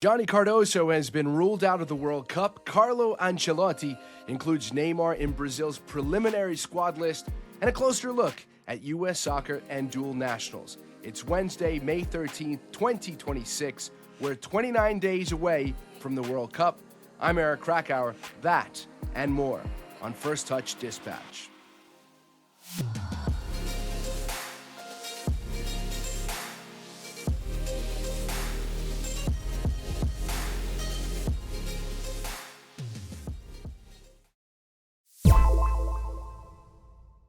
Johnny Cardoso has been ruled out of the World Cup. Carlo Ancelotti includes Neymar in Brazil's preliminary squad list, and a closer look at U.S. soccer and dual nationals. It's Wednesday, May 13th, 2026. We're 29 days away from the World Cup. I'm Eric Krakauer. That and more on First Touch Dispatch.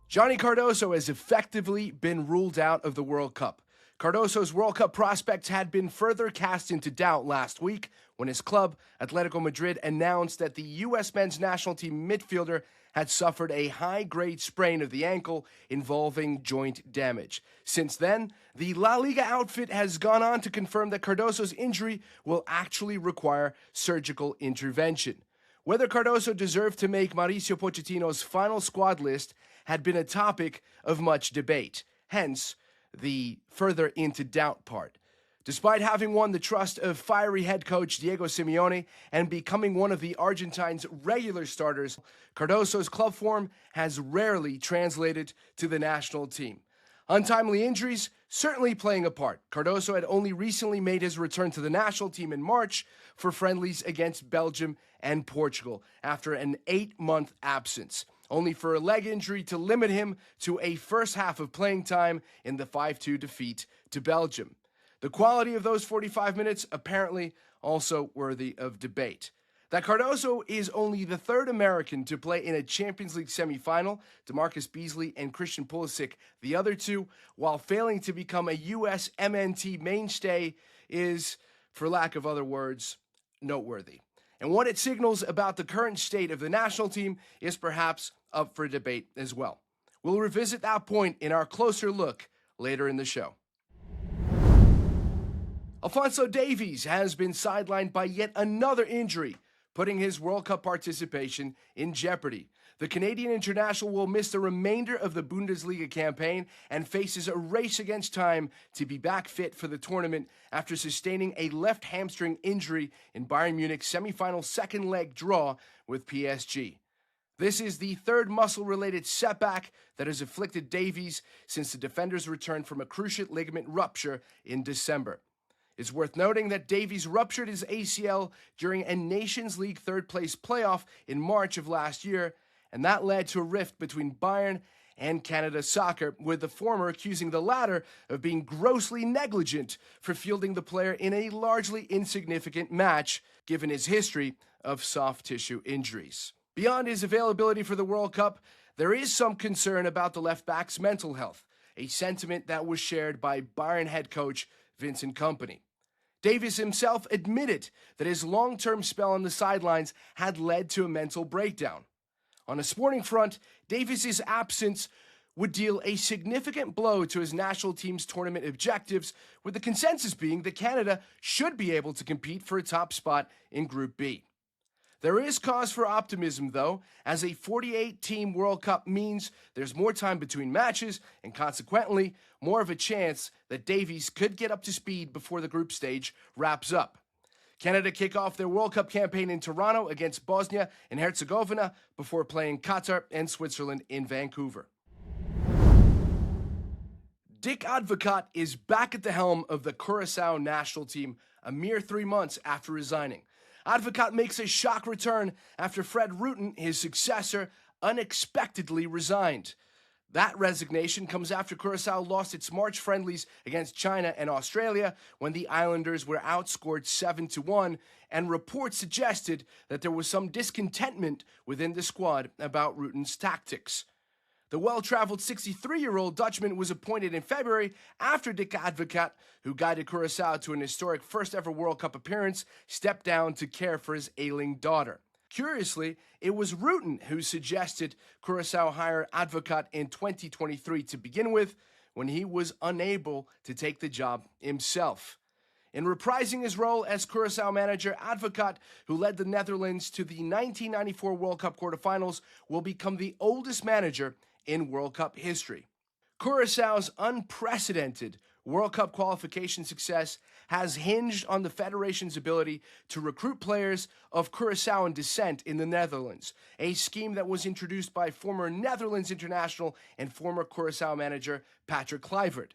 Johnny Cardoso has effectively been ruled out of the World Cup. Cardoso's World Cup prospects had been further cast into doubt last week when his club, Atletico Madrid, announced that the U.S. men's national team midfielder had suffered a high-grade sprain of the ankle involving joint damage. Since then, the La Liga outfit has gone on to confirm that Cardoso's injury will actually require surgical intervention. Whether Cardoso deserved to make Mauricio Pochettino's final squad list had been a topic of much debate, hence the further into doubt part. Despite having won the trust of fiery head coach Diego Simeone and becoming one of the Argentines' regular starters, Cardoso's club form has rarely translated to the national team. Untimely injuries certainly playing a part. Cardoso had only recently made his return to the national team in March for friendlies against Belgium and Portugal after an 8-month absence, only for a leg injury to limit him to a first half of playing time in the 5-2 defeat to Belgium. The quality of those 45 minutes apparently also worthy of debate. That Cardoso is only the third American to play in a Champions League semifinal, DeMarcus Beasley and Christian Pulisic the other two, while failing to become a U.S. MNT mainstay is, for lack of other words, noteworthy. And what it signals about the current state of the national team is perhaps up for debate as well. We'll revisit that point in our closer look later in the show. Alphonso Davies has been sidelined by yet another injury, putting his World Cup participation in jeopardy. The Canadian international will miss the remainder of the Bundesliga campaign and faces a race against time to be back fit for the tournament after sustaining a left hamstring injury in Bayern Munich's semifinal second leg draw with PSG. This is the third muscle-related setback that has afflicted Davies since the defender's return from a cruciate ligament rupture in December. It's worth noting that Davies ruptured his ACL during a Nations League third-place playoff in March of last year, and that led to a rift between Bayern and Canada Soccer, with the former accusing the latter of being grossly negligent for fielding the player in a largely insignificant match, given his history of soft tissue injuries. Beyond his availability for the World Cup, there is some concern about the left-back's mental health, a sentiment that was shared by Bayern head coach Vincent Kompany. Davies himself admitted that his long-term spell on the sidelines had led to a mental breakdown. On a sporting front, Davies' absence would deal a significant blow to his national team's tournament objectives, with the consensus being that Canada should be able to compete for a top spot in Group B. There is cause for optimism, though, as a 48-team World Cup means there's more time between matches and, consequently, more of a chance that Davies could get up to speed before the group stage wraps up. Canada kick off their World Cup campaign in Toronto against Bosnia and Herzegovina before playing Qatar and Switzerland in Vancouver. Dick Advocaat is back at the helm of the Curaçao national team a mere 3 months after resigning. Advocaat makes a shock return after Fred Rutten, his successor, unexpectedly resigned. That resignation comes after Curaçao lost its March friendlies against China and Australia when the Islanders were outscored 7-1, and reports suggested that there was some discontentment within the squad about Rutten's tactics. The well-traveled 63-year-old Dutchman was appointed in February after Dick Advocaat, who guided Curaçao to an historic first-ever World Cup appearance, stepped down to care for his ailing daughter. Curiously, it was Rutten who suggested Curaçao hire Advocaat in 2023 to begin with, when he was unable to take the job himself. In reprising his role as Curaçao manager, Advocaat, who led the Netherlands to the 1994 World Cup quarterfinals, will become the oldest manager in World Cup history. Curaçao's unprecedented World Cup qualification success has hinged on the federation's ability to recruit players of Curaçaoan descent in the Netherlands, a scheme that was introduced by former Netherlands international and former Curaçao manager Patrick Kluivert.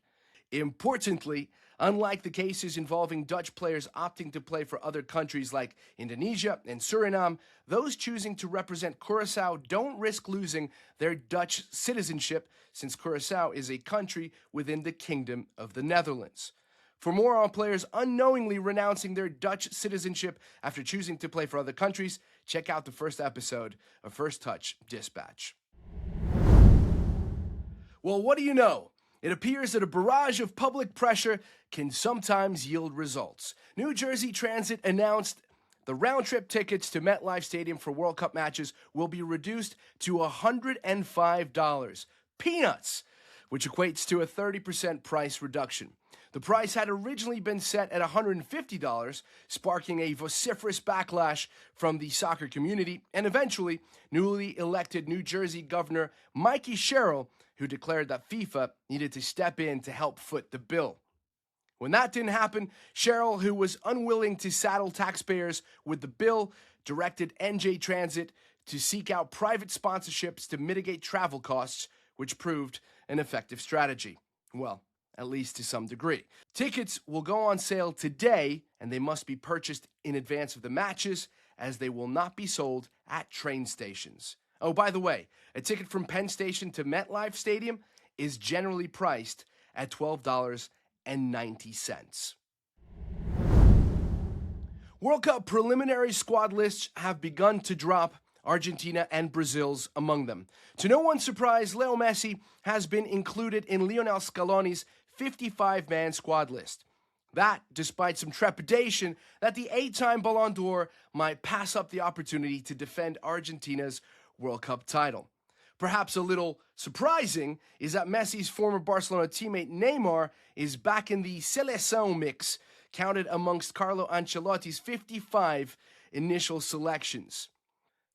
Importantly, unlike the cases involving Dutch players opting to play for other countries like Indonesia and Suriname, those choosing to represent Curaçao don't risk losing their Dutch citizenship, since Curaçao is a country within the Kingdom of the Netherlands. For more on players unknowingly renouncing their Dutch citizenship after choosing to play for other countries, check out the first episode of First Touch Dispatch. Well, what do you know? It appears that a barrage of public pressure can sometimes yield results. New Jersey Transit announced the round-trip tickets to MetLife Stadium for World Cup matches will be reduced to $105. Peanuts! Which equates to a 30% price reduction. The price had originally been set at $150, sparking a vociferous backlash from the soccer community, and eventually, newly elected New Jersey Governor Mikey Sherrill, who declared that FIFA needed to step in to help foot the bill. When that didn't happen, Sherrill, who was unwilling to saddle taxpayers with the bill, directed NJ Transit to seek out private sponsorships to mitigate travel costs, which proved an effective strategy. Well, at least to some degree. Tickets will go on sale today, and they must be purchased in advance of the matches, as they will not be sold at train stations. Oh, by the way, a ticket from Penn Station to MetLife Stadium is generally priced at $12.90. World Cup preliminary squad lists have begun to drop, Argentina and Brazil's among them. To no one's surprise, Leo Messi has been included in Lionel Scaloni's 55-man squad list. That, despite some trepidation that the 8-time Ballon d'Or might pass up the opportunity to defend Argentina's World Cup title. Perhaps a little surprising is that Messi's former Barcelona teammate Neymar is back in the Seleção mix, counted amongst Carlo Ancelotti's 55 initial selections.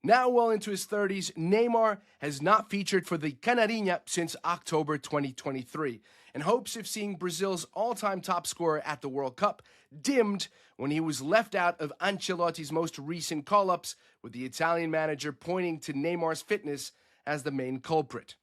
Now well into his 30s, Neymar has not featured for the Canarinha since October 2023, and hopes of seeing Brazil's all-time top scorer at the World Cup dimmed when he was left out of Ancelotti's most recent call-ups, with the Italian manager pointing to Neymar's fitness as the main culprit.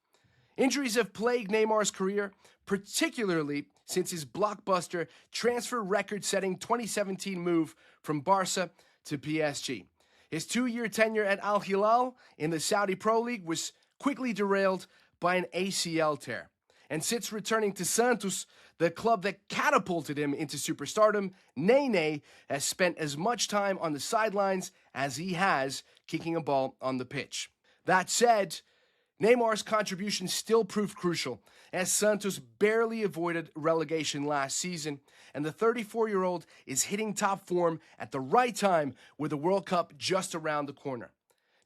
Injuries have plagued Neymar's career, particularly since his blockbuster transfer record-setting 2017 move from Barca to PSG. His 2-year tenure at Al Hilal in the Saudi Pro League was quickly derailed by an ACL tear. And since returning to Santos, the club that catapulted him into superstardom, Nene has spent as much time on the sidelines as he has kicking a ball on the pitch. That said, Neymar's contribution still proved crucial, as Santos barely avoided relegation last season, and the 34-year-old is hitting top form at the right time with the World Cup just around the corner.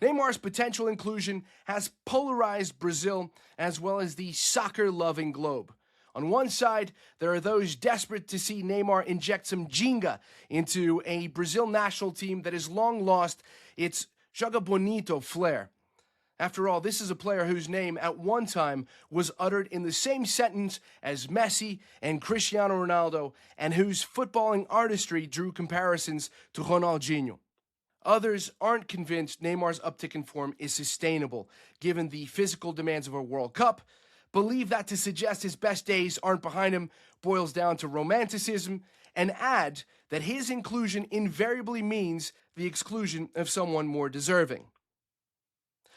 Neymar's potential inclusion has polarized Brazil as well as the soccer-loving globe. On one side, there are those desperate to see Neymar inject some ginga into a Brazil national team that has long lost its joga bonito flair. After all, this is a player whose name at one time was uttered in the same sentence as Messi and Cristiano Ronaldo, and whose footballing artistry drew comparisons to Ronaldinho. Others aren't convinced Neymar's uptick in form is sustainable, given the physical demands of a World Cup, believe that to suggest his best days aren't behind him boils down to romanticism, and add that his inclusion invariably means the exclusion of someone more deserving.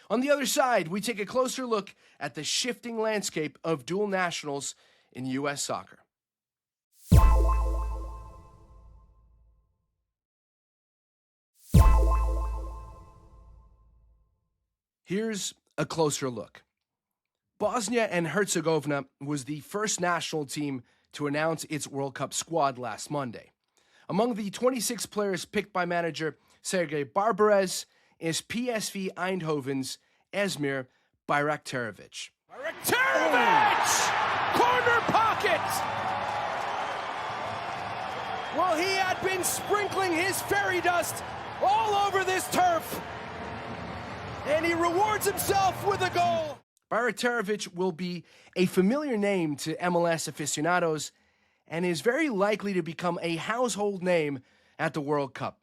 On the other side, we take a closer look at the shifting landscape of dual nationals in U.S. soccer. Here's a closer look. Bosnia and Herzegovina was the first national team to announce its World Cup squad last Monday. Among the 26 players picked by manager Sergej Barbarez is PSV Eindhoven's Esmir Bayraktarovic. Bayraktarovic! Corner pocket! Well, he had been sprinkling his fairy dust all over this turf, and he rewards himself with a goal. Bayraktarovic will be a familiar name to MLS aficionados, and is very likely to become a household name at the World Cup.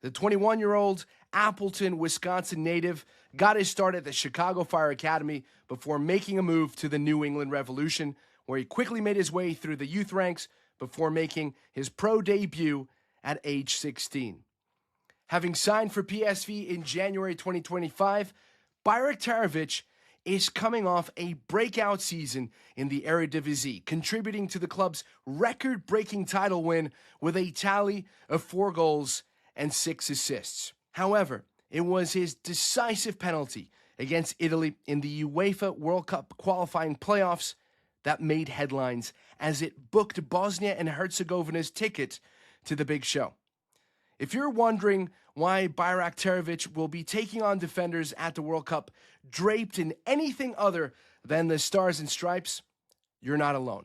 The 21-year-old Appleton, Wisconsin native got his start at the Chicago Fire Academy before making a move to the New England Revolution, where he quickly made his way through the youth ranks before making his pro debut at age 16. Having signed for PSV in January 2025, Bayraktarovic is coming off a breakout season in the Eredivisie, contributing to the club's record-breaking title win with a tally of 4 goals and 6 assists. However, it was his decisive penalty against Italy in the UEFA World Cup qualifying playoffs that made headlines as it booked Bosnia and Herzegovina's ticket to the big show. If you're wondering why Bayraktarovic will be taking on defenders at the World Cup draped in anything other than the stars and stripes, you're not alone.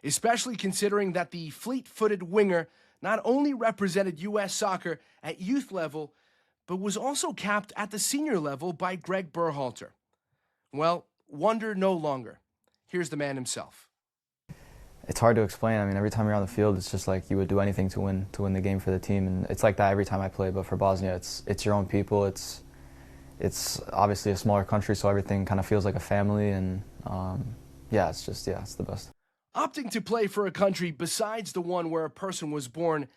Especially considering that the fleet-footed winger not only represented U.S. soccer at youth level, but was also capped at the senior level by Greg Berhalter. Well, wonder no longer. Here's the man himself. It's hard to explain. I mean, every time you're on the field, it's just like you would do anything to win the game for the team, and it's like that every time I play. But for Bosnia, it's your own people. It's obviously a smaller country, so everything kind of feels like a family, and it's the best. Opting to play for a country besides the one where a person was born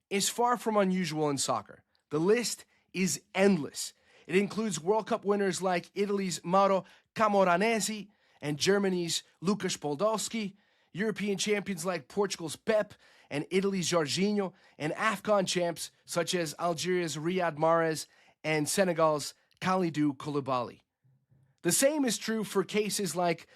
is far from unusual in soccer. The list is endless. It includes World Cup winners like Italy's Mauro Camoranesi and Germany's Lukas Podolski, European champions like Portugal's Pep and Italy's Jorginho, and AFCON champs such as Algeria's Riyad Mahrez and Senegal's Kalidou Koulibaly. The same is true for cases like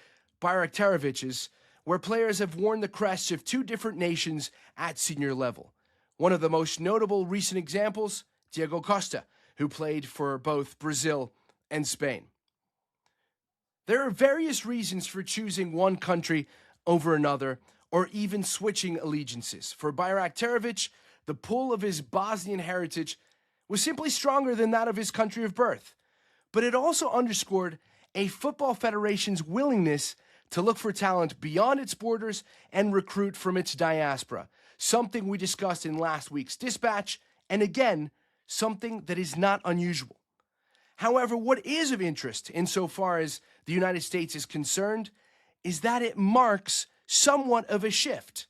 Bayraktarovic's, where players have worn the crests of 2 different nations at senior level. One of the most notable recent examples, Diego Costa, who played for both Brazil and Spain. There are various reasons for choosing one country over another, or even switching allegiances. For Bayraktarovic, the pull of his Bosnian heritage was simply stronger than that of his country of birth. But it also underscored a football federation's willingness to look for talent beyond its borders and recruit from its diaspora, something we discussed in last week's dispatch, and again, something that is not unusual. However, what is of interest insofar as the United States is concerned is that it marks somewhat of a shift.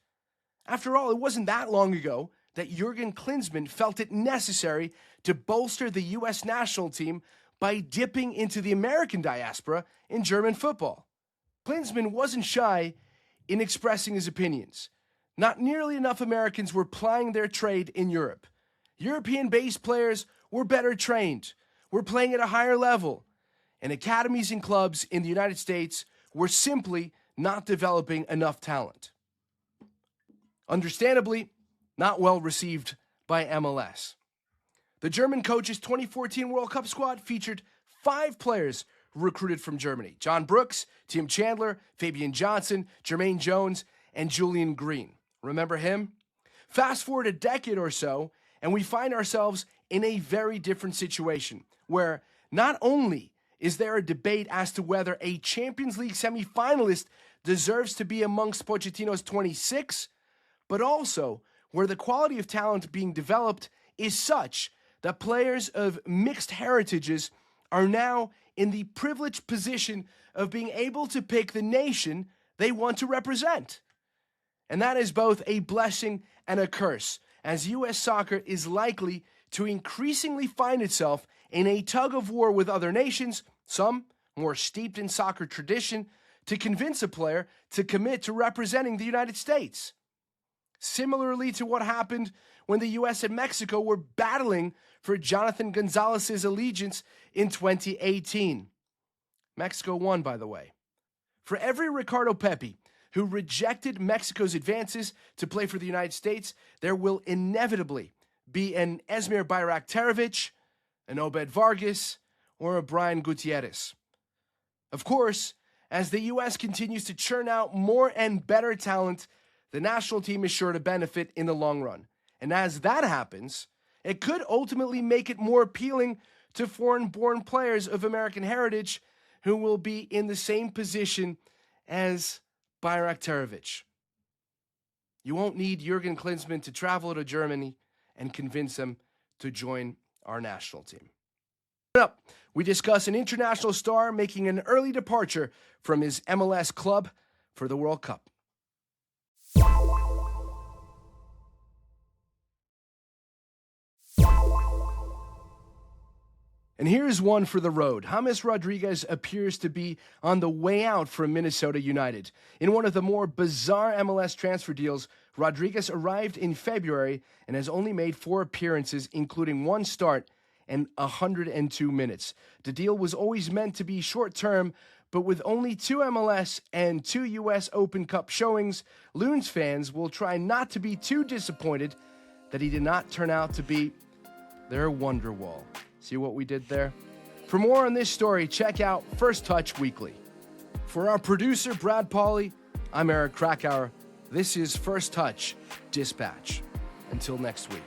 After all, it wasn't that long ago that Jurgen Klinsmann felt it necessary to bolster the U.S. national team by dipping into the American diaspora in German football. Klinsmann wasn't shy in expressing his opinions. Not nearly enough Americans were plying their trade in Europe. European-based players were better trained, were playing at a higher level, and academies and clubs in the United States were simply not developing enough talent. Understandably, not well received by MLS. The German coach's 2014 World Cup squad featured 5 players recruited from Germany: John Brooks, Tim Chandler, Fabian Johnson, Jermaine Jones, and Julian Green. Remember him? Fast forward a decade or so, and we find ourselves in a very different situation, where not only is there a debate as to whether a Champions League semifinalist deserves to be amongst Pochettino's 26, but also where the quality of talent being developed is such that players of mixed heritages are now in the privileged position of being able to pick the nation they want to represent. And that is both a blessing and a curse, as U.S. soccer is likely to increasingly find itself in a tug of war with other nations, some more steeped in soccer tradition, to convince a player to commit to representing the United States. Similarly to what happened when the U.S. and Mexico were battling for Jonathan Gonzalez's allegiance in 2018. Mexico won, by the way. For every Ricardo Pepi who rejected Mexico's advances to play for the United States, there will inevitably be an Esmir Bayraktarovic, an Obed Vargas, or a Brian Gutierrez. Of course, as the U.S. continues to churn out more and better talent, the national team is sure to benefit in the long run. And as that happens, it could ultimately make it more appealing to foreign-born players of American heritage who will be in the same position as Bayraktarovic. You won't need Jurgen Klinsmann to travel to Germany and convince him to join our national team. Up, we discuss an international star making an early departure from his MLS club for the World Cup. And here's one for the road. James Rodriguez appears to be on the way out from Minnesota United. In one of the more bizarre MLS transfer deals, Rodriguez arrived in February and has only made 4 appearances, including 1 start and 102 minutes. The deal was always meant to be short-term, but with only 2 MLS and 2 U.S. Open Cup showings, Loons fans will try not to be too disappointed that he did not turn out to be their Wonderwall. See what we did there? For more on this story, check out First Touch Weekly. For our producer, Brad Pauly, I'm Eric Krakauer. This is First Touch Dispatch. Until next week.